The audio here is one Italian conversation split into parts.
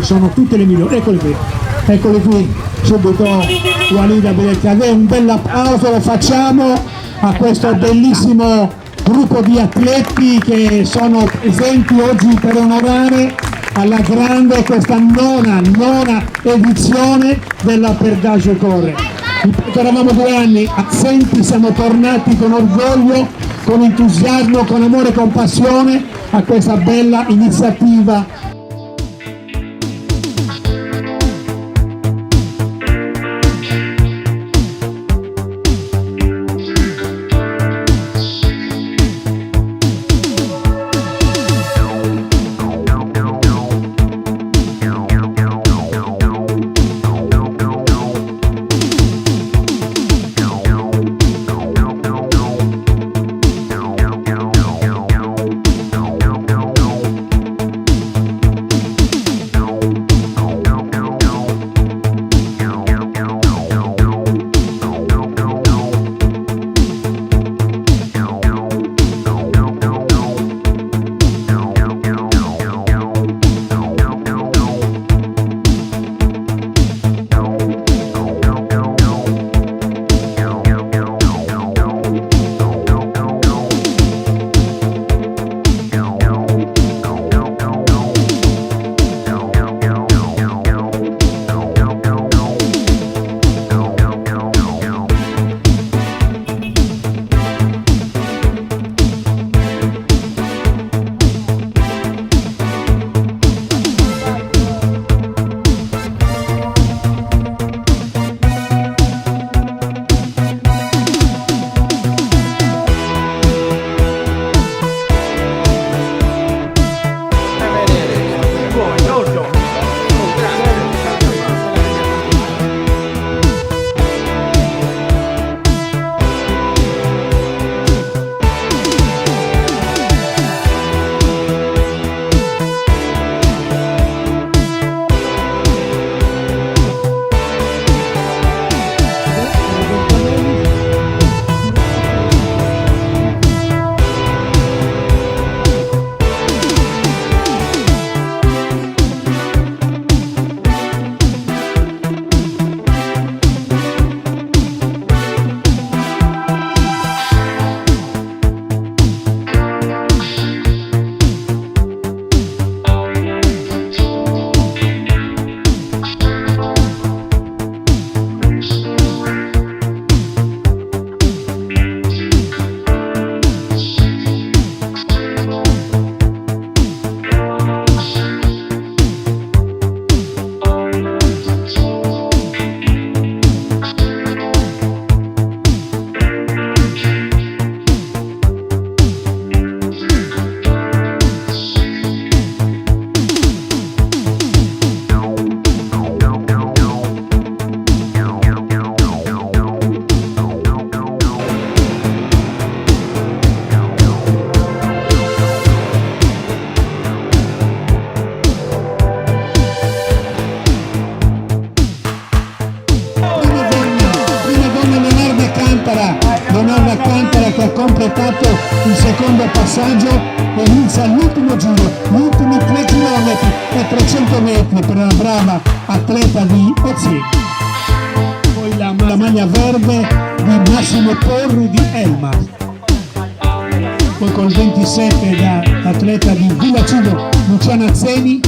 sono tutte le migliori. Eccoli qui subito Walida Belkacem, un bel applauso lo facciamo a questo bellissimo gruppo di atleti che sono presenti oggi per onorare alla grande questa nona edizione della Perdaggio Corre. Eravamo 2 anni assenti, siamo tornati con orgoglio, con entusiasmo, con amore e con passione a questa bella iniziativa. Leonardo Alcantara che ha completato il secondo passaggio e inizia l'ultimo giro, gli ultimi 3 km e 300 metri per la brava atleta di Ozzini. Poi la maglia verde di Massimo Porri di Elmar. Poi col 27 da atleta di Villacino Luciana Zeni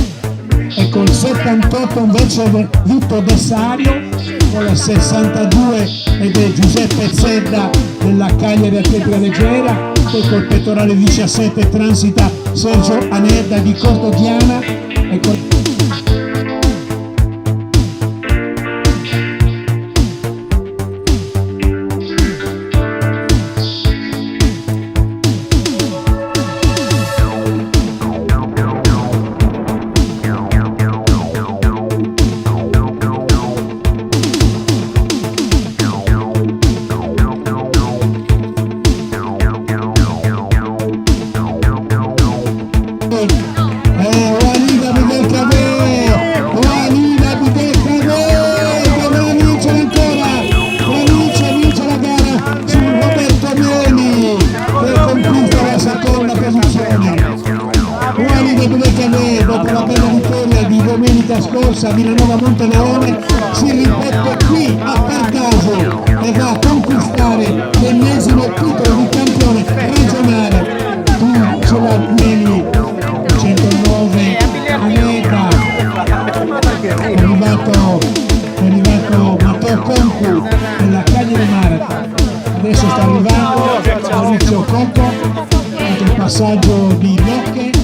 e col 78 invece Vitto Dessario, con la 62 ed è Giuseppe Zedda della Cagliari Atletica Leggera, poi col pettorale 17 transita Sergio Anedda di Cortodiana e col Walida Belkacem partita scorsa Villanova Monteleone si ripete qui a Tarcaso e va a conquistare l'ennesimo titolo di campione regionale. Tu ce l'almeni 109 a meta, è arrivato Matteo Concu nella Cagliari Marathon, adesso sta arrivando Maurizio Cocco, anche il passaggio di Locche